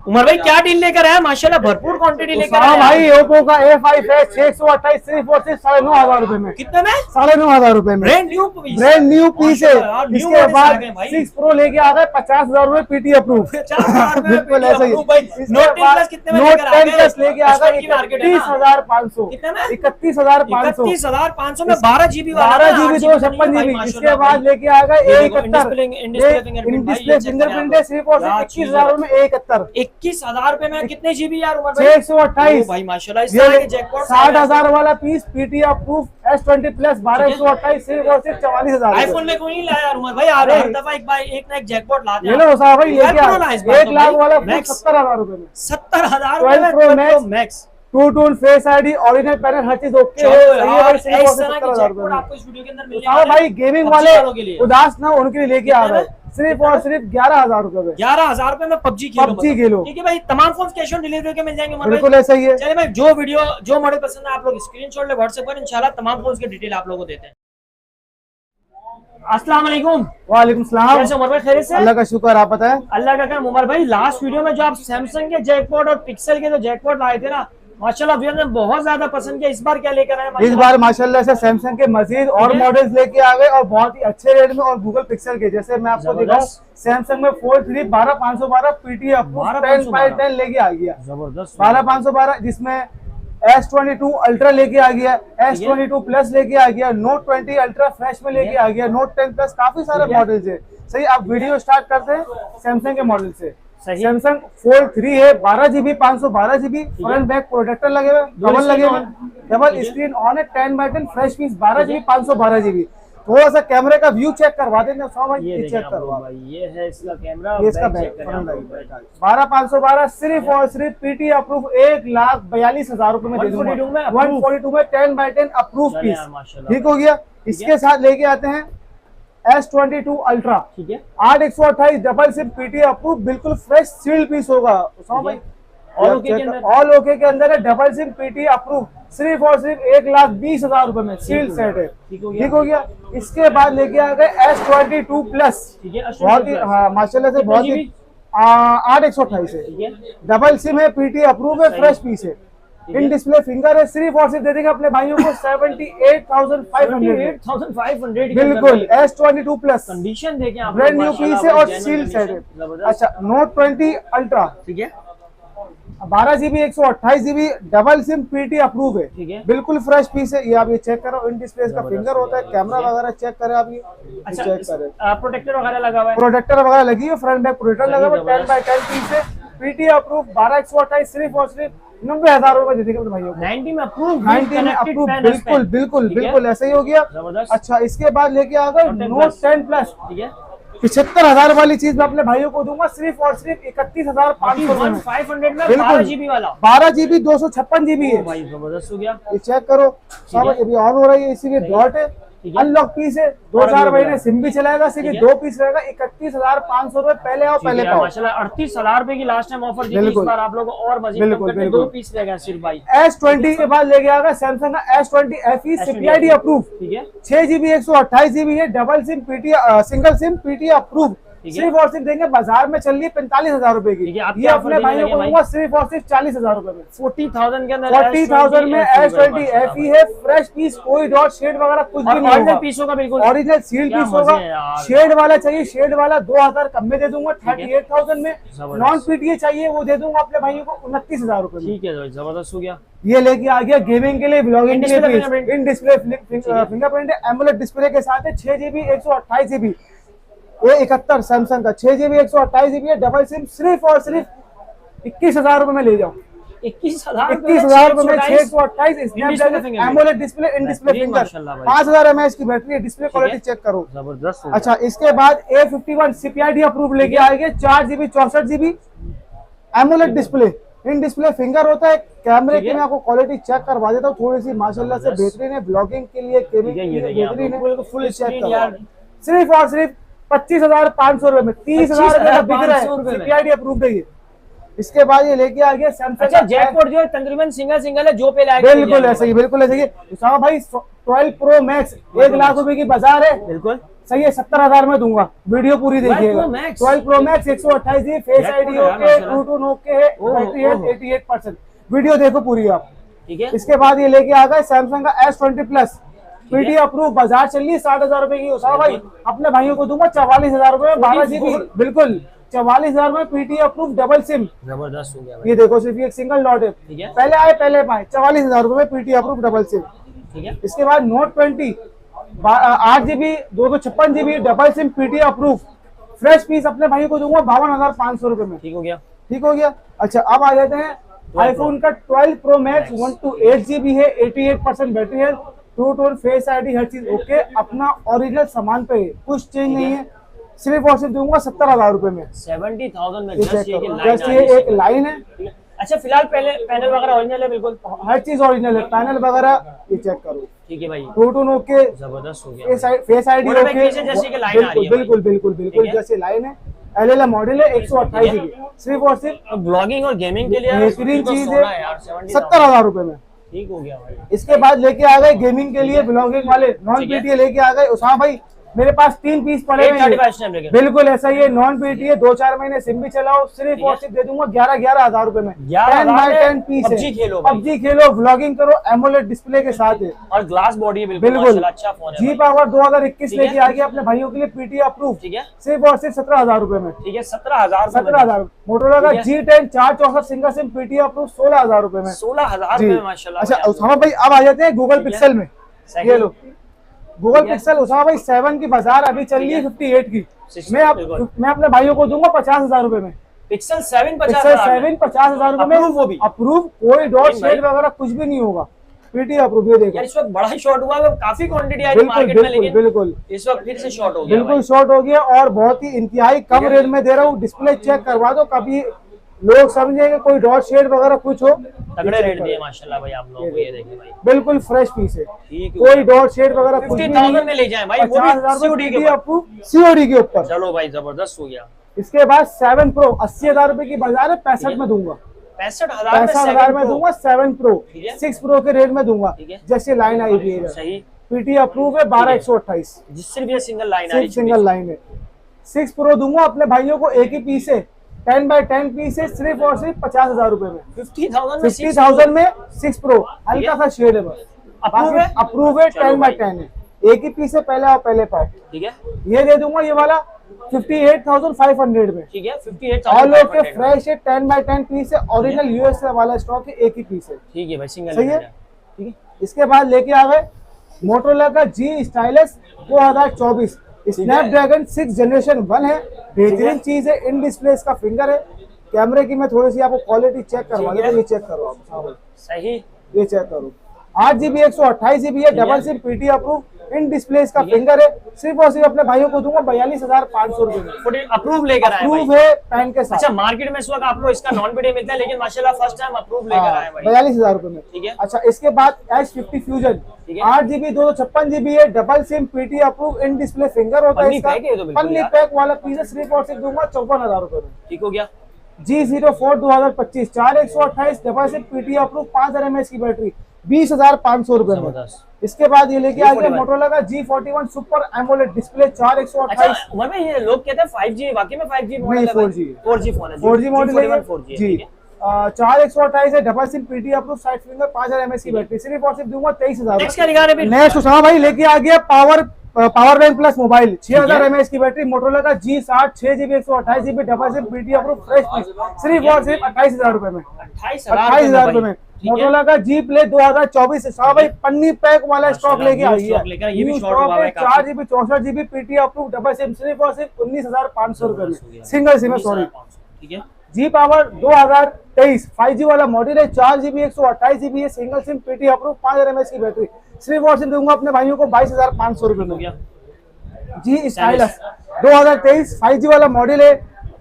उमर भाई क्या डील लेकर आया? माशाल्लाह भरपूर क्वांटिटी लेकर हाँ आया। भाई ओप्पो का A5 है 628 सिर्फ और सिर्फ 9,500 रुपए में। कितने में? 9,500 रुपए में brand new piece. Brand new piece है। माशाल्लाह यार, न्यू इसके मॉडल्स आ बाद गए भाई। 6 प्रो लेके आ गए 50,000 रुपए पीटी अप्रूव। 50,000 बिल्कुल ऐसा ही। नोट 10 प्लस कितने में नोट लेकर आ 10 प्लस लेके आ गए 31,500। कितने में? 31,500। 31,500 में 12 GB वाला 12 GB 256 GB। इसके बाद लेके आ गए A71 इन डिस्प्ले फिंगरप्रिंट है सिर्फ और सिर्फ 21,000 में A71। 21,000 रुपए में कितने जीबी यार उमर भाई? 628 भाई माशाल्लाह। इस तरह के जैकपॉट 60,000 वाला piece PT approve S20 plus 1228 सिर्फ और सिर्फ 44,000। आईफोन में कोई नहीं लाया यार उमर भाई। हर दफा एक ना एक जैकपॉट लाते ये लो साहब भाई लेके आ 1 लाख वाला मैक्स 70,000 रुपए में। 70,000 12 Pro में मैक्स टू टूल फेस आईडी ओरिजिनल पैनल हर चीज ओके है। सही है भाई सिर्फ और सिर्फ 70,000 रुपए में। आपको इस वीडियो के अंदर मिलने साहब भाई गेमिंग वाले उदास ना उनके लिए लेके आ रहा है सिर्फ और सिर्फ 11,000 रुपए में। 11,000 रुपए में पबजी खेलो। ठीक है भाई। तमाम फोन कैश ऑन डिलीवरी के मिल जाएंगे उमर भाई। बिल्कुल ऐसा ही है। चलिए भाई जो मॉडल पसंद है आप लोग स्क्रीनशॉट ले व्हाट्सएप पर, इंशाल्लाह तमाम फोन की डिटेल आप लोगों को देते हैं। अस्सलाम वालेकुम। वालेकुम सलाम। कैसे उमर भाई? खैरियत से? अल्लाह का शुक्र, आप बताएं। अल्लाह का करम। उमर भाई लास्ट वीडियो में जो आप सैमसंग के जैकपॉट और पिक्सल के जो जैकपॉट लाए थे ना, माशाल्लाह व्यूअर्स ने बहुत ज्यादा पसंद किया। इस बार क्या लेकर आए? इस बार माशाल्लाह से सैमसंग के मजीद और मॉडल्स लेके आ गए और बहुत ही अच्छे रेट में। और गूगल पिक्सल के जैसे मैं आपको दिखाऊं सैमसंग में फोल्ड 3 12512 पीटी अप्रूव 10/10 लेके आ गया। जबरदस्त 12512 जिसमें S22 अल्ट्रा लेके आ गया, S22 प्लस लेके आ गया, Note 20 अल्ट्रा फ्रेश में लेके आ गया, Note 10 प्लस, काफी सारे मॉडल्स है। सही, आप वीडियो स्टार्ट करते हैं सैमसंग के मॉडल से। सैमसंग फोल्ड 3 है 12 GB 512 GB front back protector लगे हुए, डबल लगे हुए, डबल स्क्रीन ऑन है 10/10 फ्रेश पीस 12 GB 512 GB। थोड़ा सा कैमरे का व्यू चेक करवा देंगे भाई, ये चेक करवा भाई। ये है इसका कैमरा, ये इसका बैक 12,512 सिर्फ और सिर्फ पीटी अप्रूव 1,42,000 रुपए में दे दूंगा। 142 में 10/10 अप्रूव पीस। ठीक हो गया। इसके साथ लेके आते हैं S22 अल्ट्रा, ठीक है 8128 डबल सिम पीटी अप्रूव, बिल्कुल फ्रेश सील्ड पीस होगा भाई। ऑल ओके के अंदर है, डबल सिम पीटी अप्रूव सिर्फ और सिर्फ 1,20,000 रुपए में सील्ड सेट है। ठीक हो गया। इसके बाद लेके आ गए S22 प्लस, बहुत ही माशाल्लाह से बहुत ही 8128 है, डबल सिम है, पीटी अप्रूव है, फ्रेश पीस है, इन डिस्प्ले फिंगर है। सिर्फ और सिर्फ दे देंगे अपने भाइयों को 78,500 बिल्कुल। S22 प्लस कंडीशन देखें, ब्रांड न्यू पीस है और सील्ड सेट है। अच्छा Note 20 अल्ट्रा, ठीक है 12 GB 128 GB double SIM PT approve है, ठीक है बिल्कुल फ्रेश पीस है। ये आप ये चेक करो, इन डिस्प्ले का फिंगर होता है, कैमरा वगैरह चेक करें आप, ये चेक करें, प्रोटेक्टर वगैरह लगा हुआ है, प्रोटेक्टर वगैरह लगी है, फ्रंट बैक प्रोटेक्टर लगा हुआ है, 10/10 पीस है, पीटी अप्रूव 12,128 सिर्फ और सिर्फ 90,000 रुपए दे देंगे भाइयों को। 90 में अप्रूव, 90 में अप्रूव, बिल्कुल बिल्कुल बिल्कुल ऐसा ही हो गया। अच्छा इसके बाद लेके आ गए Note 10 प्लस, ठीक है 75,000 वाली चीज मैं अपने भाइयों को दूंगा सिर्फ और सिर्फ 31,500 में। 500 में 12 GB वाला, 12 GB 256 GB है भाई, जबरदस्त हो गया। ये चेक करो साहब, अभी ऑन हो रही है, इसीलिए डॉट है, अनलॉक पीस है, 2-4 महीने सिम भी चलाएगा, सिर्फ 2 पीस रहेगा, 31,500 रुपए। पहले आओ पहले पाओ। माशाल्लाह 38,000 रुपए की लास्ट टाइम ऑफर दी थी, इस बार आप लोगों को और मजीद कम करके 2 पीस रहेगा सिर्फ भाई। S20 के बाद लेके आएगा सैमसंग का S20 FE CPID अप्रूव, ठीक है 6 GB 128 GB है, double SIM PT single SIM PT approve, सिर्फ और सिर्फ देंगे बाजार में चल रही है 45,000 रुपए की, ये अपने भाइयों को दूंगा सिर्फ और सिर्फ 40,000 रुपए में। 40,000 के अंदर 40,000 में S20 FE है, फ्रेश पीस, कोई डॉट शेड वगैरह कुछ भी नहीं होगा, पीस होगा बिल्कुल ओरिजिनल सील पीस होगा। शेड वाला चाहिए, शेड वाला 2,000 कम में दे दूंगा 38,000 में। नॉन पीटीए चाहिए वो दे दूंगा अपने भाइयों को 29,000 रुपए में। ठीक है, जबरदस्त हो गया। ये लेके आ गया गेमिंग के लिए, ब्लॉगिंग के लिए, इन डिस्प्ले फिंगरप्रिंट है, एमोलेड डिस्प्ले के साथ है, 6 GB 128 GB A71 सैमसंग का, 6 GB 128 GB है, डबल सिम, सिर्फ और सिर्फ 21,000 रुपए में ले जाओ। 21,000 रुपए में 628 Snapdragon AMOLED display, in display finger, 5,000 mAh की बैटरी है, डिस्प्ले क्वालिटी चेक करो, जबरदस्त। अच्छा इसके बाद A51 CPID अप्रूव लेके आएंगे, 4 GB 64 GB AMOLED display, in display finger होता है। कैमरे की मैं आपको क्वालिटी चेक करवा देता हूँ, थोड़ी सी माशाल्लाह से बेहतरीन है, ब्लॉगिंग के लिए बेहतरीन है, फुल चेक करो। सिर्फ और सिर्फ 25,500 रुपए में, 30,000 रुपए का बिक रहा है, CPID अप्रूव है ये। इसके बाद ये लेके आ गया सैमसंग का जैकपॉट, जो तकरीबन सिंगल है, जो पे बिल्कुल ऐसे ही, बिल्कुल ऐसे ही। उसामा भाई 12 Pro Max 1 लाख रुपए की बाजार है, बिल्कुल सही है, 70,000 में दूंगा, वीडियो पूरी देखिएगा। 12 Pro Max 128 GB, face ID okay, Bluetooth okay है, बैटरी हेल्थ 88%, वीडियो देखो पूरी आप। ठीक है, इसके बाद ये लेके आ गए सैमसंग का S20 प्लस, पीटी अप्रूव, बाजार चल रही है 60,000 रुपए की। उषा भाई अपने भाइयों को दूंगा 44,000 रुपए में, 12 GB, बिल्कुल 44,000 में पीटी अप्रूव डबल सिम, जबरदस्त हो गया भाई। ये देखो सिर्फ एक सिंगल डॉट है, ठीक है, पहले आए पहले पाए, 44,000 रुपए में पीटी अप्रूव डबल सिम। ठीक है, इसके बाद note 20 8 GB 256 GB double SIM PT approve, fresh piece अपने भाइयों को दूंगा 52,500 रुपए में। ठीक हो गया, ठीक हो गया। अच्छा अब आ जाते हैं आईफोन का 12 Pro Max 128 GB है, 88% battery health, true tone, Face ID, हर चीज ओके, अपना ओरिजिनल सामान पे है, कुछ चेंज नहीं है, सिर्फ और सिर्फ दूंगा 70,000 रुपए में। 70,000 में ये जस्ट चेक ये करो, लाइन जस्ट ये एक लाइन है। अच्छा फिलहाल पहले पैनल वगैरह ओरिजिनल है बिल्कुल? हर चीज ओरिजिनल है, पैनल वगैरह ये चेक करो, ठीक है भाई, ट्रू टोन ओके, जबरदस्त हो गया। फेस आईडी बोलो भाई, ओके, पीछे जैसे कि लाइन आ रही है बिल्कुल बिल्कुल बिल्कुल जैसे लाइन है। एलएल मॉडल है, 128 GB, सिर्फ और सिर्फ ब्लॉगिंग और गेमिंग के लिए बेहतरीन तो चीज सोना है, यार, 70,000 70,000 रुपए में। ठीक हो गया भाई। इसके बाद लेके आ गए गेमिंग के लिए ब्लॉगिंग वाले नॉन ठीक है। पीटीए लेके आ गए। उषा भाई मेरे पास 3 पीस पड़े हुए 835 हैं, स्नैपड्रैगन, बिल्कुल ऐसा ही है, नॉन पीटीए 2-4 महीने सिम भी चलाओ, सिर्फ और सिर्फ दे दूंगा 11,000 रुपए में। 10x10 पीस है, PUBG खेलो, PUBG खेलो, व्लॉगिंग करो, एमोलेड डिस्प्ले के साथ है, और ग्लास बॉडी है बिल्कुल, बिल्कुल। माशाल्लाह अच्छा फोन है जी भाई। पावर 2021 ठीक है। लेके आ गया अपने भाइयों के लिए पीटीए अप्रूव, ठीक है, सिर्फ और सिर्फ 17,000 रुपए में। ठीक है, 17,000 17,000। मोटोरोला का ठीक है। G10 464 single SIM PTA approve 16,000 रुपए में। 16,000 जी। में माशाल्लाह। अच्छा उसामा भाई अब आ जाते हैं गूगल पिक्सल में, सही। ये लो गूगल ठीक है। पिक्सल उसामा भाई 7 की बाजार अभी चल रही है 58 की, बिल्कुल। मैं अपने भाइयों को दूंगा 50,000 रुपए में। पिक्सल 7 पिक्सल 50,000 में। 50,000 रुपए में Approve वो भी। अप्रूव, कोई डॉट नहीं भाई। शेड वगैरह कुछ भी नहीं होगा, पीटी अप्रूव। ये देखो यार इस वक्त बड़ा ही शॉर्ट हुआ है, काफी क्वांटिटी आई थी बिल्कुल मार्केट में, बिल्कुल लेकिन बिल्कुल इस वक्त फिर से शॉर्ट हो गया बिल्कुल भाई। शॉर्ट हो गया, और बहुत ही इंतहाई कम ठीक है। रेट में दे रहा हूँ। डिस्प्ले चेक करवा दो, कभी लोग समझेंगे कोई डॉट शेड वगैरह कुछ हो, तगड़े रेट दिए माशाल्लाह भाई आप लोगों को, ये देखिए भाई, बिल्कुल फ्रेश पीस है, ठीक है। कोई डॉट शेड वगैरह कुछ भी 50,000 नहीं में ले जाएं भाई, वो भी 50,000 COD के में ऊपर। सीओडी के ऊपर। चलो भाई जबरदस्त हो गया। इसके बाद 7 Pro 80,000 रुपए की बाजार है, 65 में दूंगा, 65,000 65,000 में दूंगा 7 Pro, ठीक है। 6 Pro के रेट में दूंगा, ठीक है। जैसे लाइन आई हुई है, सही, पीटी अप्रूव है 12,128, जिस सिर्फ ये सिंगल लाइन आ रही सिर्फ सिंगल लाइन है। 6 Pro दूंगा अपने भाइयों को, एक ही पीस है, 10x10 पीस है, सिर्फ और सिर्फ 50,000 रुपए में। 50,000 में 50,000 में 6 Pro, हल्का सा शेड है बस, अप्रूव है? अप्रूव है, चलो 10x10 है, एक ही पीस है, पहले आओ पहले पाओ। ठीक है, ये दे दूंगा ये वाला 58,500 में, ठीक है, ऑल 58,500 ओके फ्रेश है, 10x10 पीस है, ओरिजिनल यूएस वाला स्टॉक है, एक ही पीस है, ठीक है भाई, सिंगल सही है। लाइन ठीक है। इसके बाद लेके आ गए मोटोरोला का जी स्टाइलस 2024, स्नैपड्रैगन 6 जनरेशन 1 है, बेहतरीन चीज है, इन डिस्प्ले इसका फिंगर है। कैमरे की मैं थोड़ी सी आपको क्वालिटी चेक करवा दूं, तो ये चेक करो आप, सही, ये चेक करो, 8 GB 128 GB है, double SIM PT approve, in display इसका फिंगर है, सिर्फ और सिर्फ अपने भाइयों को दूंगा 42,500 रुपए में, अप्रूव लेकर आए भाई। अप्रूव है पैन के साथ। अच्छा मार्केट में इस वक्त आपको इसका नॉन पीडी मिलता है, लेकिन माशाल्लाह फर्स्ट टाइम अप्रूव लेकर आए भाई। 42,000 रुपए में, ठीक है। अच्छा इसके बाद S50 फ्यूजन, ठीक है। 8 GB 256 GB है, double SIM PT approve, in display finger होता है पन्नी इसका, पैक है ये तो बिल्कुल पन्नी यार। पैक वाला पीस है, सिर्फ और सिर्फ दूंगा 54,000 रुपए में। ठीक हो गया, G04 2025 4128 double SIM PT approve, 5000 mAh की बैटरी, 20,500 रुपए में। जबरदस्त। इसके बाद ये लेके आ गया G41 मोटोरोला का G41 सुपर एमोलेड डिस्प्ले, 4128, अच्छा उमर भाई ये लोग कहते हैं 5G, वाकई में 5G मॉडल नहीं, है भाई? 4G 4G फोन है, 4G मॉडल है 4G जी, ठीक है। 4128 है, double SIM PT approve, side finger, 5000 mAh की बैटरी, सिर्फ और सिर्फ दूंगा 23,000। नेक्स्ट क्या दिखा रहे हैं नेक्स्ट उसामा भाई लेके आ गया power bank plus mobile, 6000 mAh की बैटरी, मोटोरोला का G60 6 GB 128 GB double SIM PT approve, fresh piece, सिर्फ और सिर्फ 28,000 रुपए में, 28,000 रुपए में। मोटोरोला का G Play 2024 उसामा भाई पन्नी पैक वाला स्टॉक लेके आई है, ये भी शॉर्ट हुआ है 4 GB 64 GB PT approve, double SIM, सिर्फ और सिर्फ 19,500 रुपए में, सिंगल सिम है, सॉरी। ठीक है, जी पावर 2023 5G वाला मॉडल है, 4 GB 128 GB है, single SIM PT approve, 5000 mAh की बैटरी, सिर्फ और सिर्फ दूंगा अपने भाइयों को 22,500 रुपए हो में। गया, जी स्टाइलस 2023 5G वाला मॉडल है,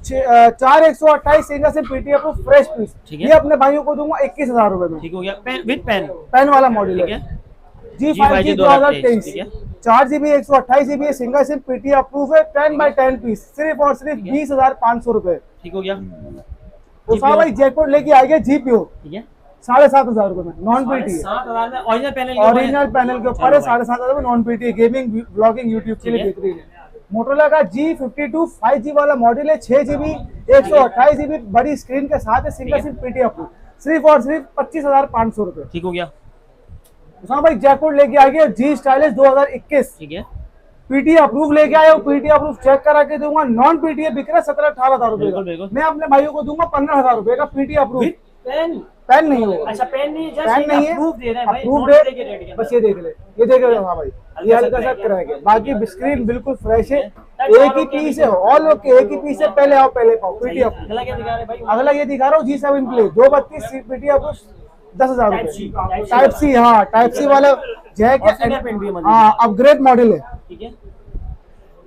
4 128 single SIM PT approve, fresh piece, ठीक है। ये अपने भाइयों को दूंगा 21,000 रुपए में, ठीक हो गया, पेन विद पेन, पेन वाला मॉडल ठीक है। है, G5G 2023, ठीक है। 4 GB 128 GB single SIM PT approve है, 10x10 पीस, सिर्फ और सिर्फ 20,500 रुपए। ठीक हो गया, उसामा भाई जैकपॉट लेके आएंगे GPO, ठीक है, 7,500 रुपए में, नॉन पीटी है, 7,000 में ओरिजिनल पैनल, ओरिजिनल पैनल के ऊपर है, 7,500 में, नॉन पीटी है, गेमिंग ब्लॉगिंग यूट्यूब के लिए ठीक है। बेहतरीन है। मोटरोला का G52 5G वाला मॉडल है, 6GB 128GB बड़ी स्क्रीन के साथ है, सिंगल सिम पीटी अप्रूव, सिर्फ और सिर्फ 25,500 रुपए। ठीक हो गया। उसामा भाई जैकपॉट लेके आ गया G स्टाइलिश 2021, ठीक है, पीटी अप्रूव लेके आए हो, पीटी अप्रूव चेक करा के दूंगा। नॉन पीटी बिक रहा है 17-18 रुपए का, मैं अपने भाइयों को दूंगा 15,000 रुपए का पीटी अप्रूव। पेन पेन नहीं होगा, अच्छा पेन नहीं, पेन नहीं है, अप्रूव दे रहे हैं भाई, अप्रूव नोट देके रेट के बस ये देख ले, ये देख ले हाँ भाई, ये हल्का सा कराएंगे, बाकी स्क्रीन बिल्कुल फ्रेश है, एक ही पीस है, ऑल ओके, एक ही पीस है, पहले आओ पहले पाओ पीटी अप्रूव। अगला क्या दिखा रहे हैं भाई? अगला ये दिखा रहा हूँ G7 प्ले 232 पीटी अप्रूव 10,000 रुपए, टाइप सी, हाँ टाइप सी वाला जैक है, हाँ अपग्रेड मॉडल है। ठीक है,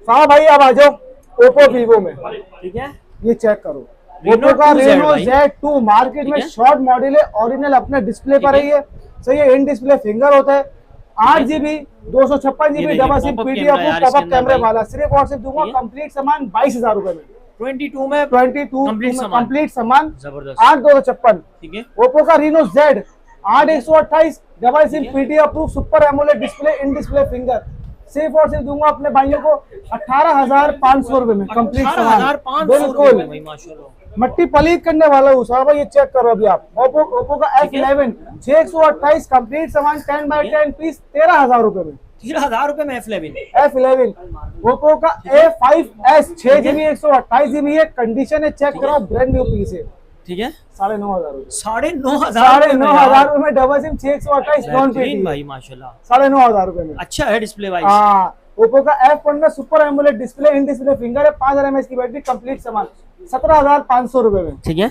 हाँ भाई अब आ जाओ ओप्पो वीवो में, ठीक है, ये चेक करो, ओप्पो का रेनो Z2 मार्केट में शॉर्ट मॉडल है, ओरिजिनल अपने डिस्प्ले पर ही है, सही है, इन डिस्प्ले फिंगर होता है, 8GB 256GB double SIM PT approve popup कैमरे वाला, सिर्फ और सिर्फ दूंगा कंप्लीट सामान 22,000 रुपए में, 22 कंप्लीट सामान जबरदस्त, 8,256। ठीक है, ओप्पो का Reno Z 8/128 double SIM PT approve super AMOLED display, in display finger, सिर्फ और सिर्फ दूंगा अपने भाइयों को 18,500 रुपए में कंप्लीट सामान, बिल्कुल मट्टी पलीत करने वाला हूँ साहब, ये चेक करो अभी आप। ओप्पो का F11 628 कंप्लीट सामान 10x10 पीस 13,000 रुपए में, 13,000 रुपए में F11। ओप्पो का A5s 6GB 128GB है, कंडीशन है, चेक करो, ब्रांड न्यू पीस है, ठीक है, 9,500 रुपए, 9,500 रुपए में डबल सिम 628 नॉन पीटी भाई माशाल्लाह, 9,500 रुपए में, अच्छा है डिस्प्ले वाइज। हाँ ओप्पो का F15 super AMOLED display, in display finger है, 5000 mAh की बैटरी, कंप्लीट सामान 17,500 रुपए में। ठीक है,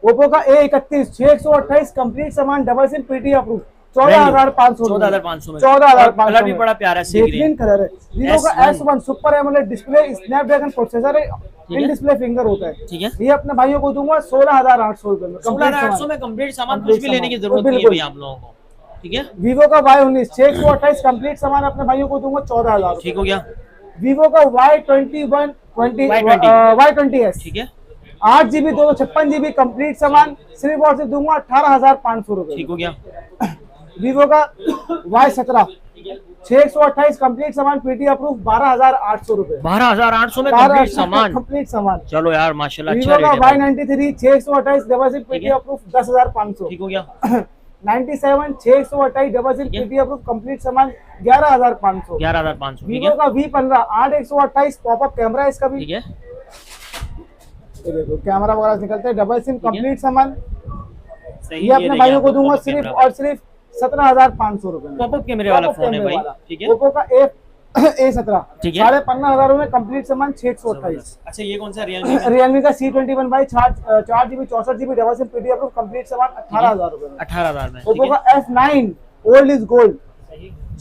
ओप्पो का A31 628 कंप्लीट सामान double SIM PT approve 14,500 14,500 14,500 colour भी बड़ा प्यारा है, सी ग्रीन बेहतरीन कलर है। वीवो का S1 super AMOLED display, Snapdragon processor है, इन डिस्प्ले फिंगर होता है, ठीक है, ये अपने भाइयों को दूंगा 16,800 रुपए में, 16,800 में कंप्लीट सामान, कुछ भी लेने की जरूरत नहीं है भाई आप लोगों को। ठीक है, वीवो का Y19 628 कंप्लीट सामान अपने भाइयों को दूंगा 14,000। ठीक हो गया। वीवो का Y20s, ठीक है, 8GB 256GB कंप्लीट सामान, सिर्फ और सिर्फ दूंगा 18,500 रुपए। ठीक हो गया। वीवो का Y17 628 कंप्लीट सामान पीटी अप्रूव 12,800 रुपए, 12,800 में कंप्लीट सामान, कंप्लीट सामान। चलो यार माशाल्लाह, अच्छा वीवो रेट का है। Y93 628 double SIM PT approve 10,500। ठीक हो गया। 97 628 double SIM PT approve complete सामान 11,500। 11,500। ठीक वीवो है, का V15 8/128 पॉपअप कैमरा है इसका भी, ठीक है, ये देखो कैमरा वगैरह निकलते हैं, डबल सिम कंप्लीट सामान, सही। ये अपने भाइयों को दूंगा सिर्फ और सिर्फ 17,500 रुपए में, पॉपअप कैमरे वाला फोन है भाई। ठीक है, ओप्पो का A17 ठीक है, 15,500 में कंप्लीट सामान 628। अच्छा ये कौन सा रियलमी? रियलमी का C21 by 4GB 64GB double SIM PT approve complete सामान 18,000 रुपए में। 18,000 में। ओप्पो का F9 old is gold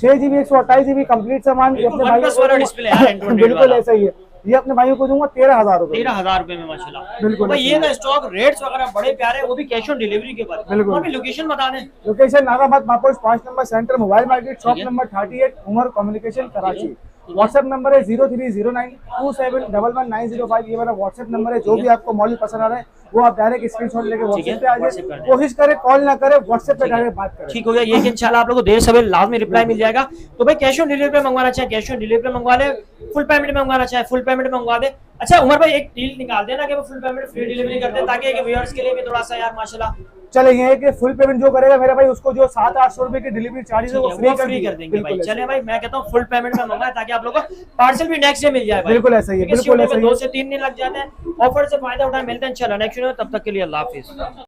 6GB 128GB complete सामान, ये अपने भाइयों को डिस्प्ले है, बिल्कुल ऐसा ही है, ये अपने भाइयों को दूंगा 13,000 रुपए। 13,000 रुपए में माशाल्लाह। बिल्कुल भाई ये ना स्टॉक रेट्स वगैरह बड़े प्यारे, वो भी कैश ऑन डिलीवरी के बाद। बिल्कुल। और भी लोकेशन बता दें। लोकेशन नागाबाद मापोश 5 number centre mobile market, shop number 38 Umar communication Karachi. WhatsApp number है 030927119005, ये मेरा व्हाट्सएप नंबर है। जो भी आपको मॉडल पसंद आ रहा है वो आप डायरेक्ट स्क्रीनशॉट लेके व्हाट्सएप पे आ जाए, कोशिश करें कॉल ना करें, व्हाट्सएप पे डायरेक्ट बात करें। ठीक हो गया, ये कि इंशाल्लाह आप लोगों को देर सवेर लाजमी रिप्लाई मिल जाएगा। तो भाई कैश ऑन डिलीवरी पे मंगवाना चाहे कैश ऑन डिलीवरी पे मंगवा ले, फुल पेमेंट में मंगवाना चाहे फुल पेमेंट में मंगवा दे। अच्छा उमर भाई एक डील निकाल देना कि वो फुल पेमेंट फ्री डिलीवरी कर दे, ताकि व्यूअर्स के लिए भी थोड़ा सा यार माशाल्लाह चले ये है कि फुल पेमेंट जो करेगा मेरा भाई उसको जो 700-800 रुपए की डिलीवरी चार्जेस है वो फ्री कर देंगे भाई। चले भाई मैं कहता हूँ फुल पेमेंट में मंगाए ताकि आप लोगों को पार्सल भी नेक्स्ट डे मिल जाए भाई। बिल्कुल ऐसा ही है, बिल्कुल ऐसा ही है। 2 से 3 दिन लग जाते हैं। ऑफर से फायदा उठाए, मिलते हैं इंशाल्लाह नेक्स्ट वीडियो में, तब तक के लिए अल्लाह हाफिज।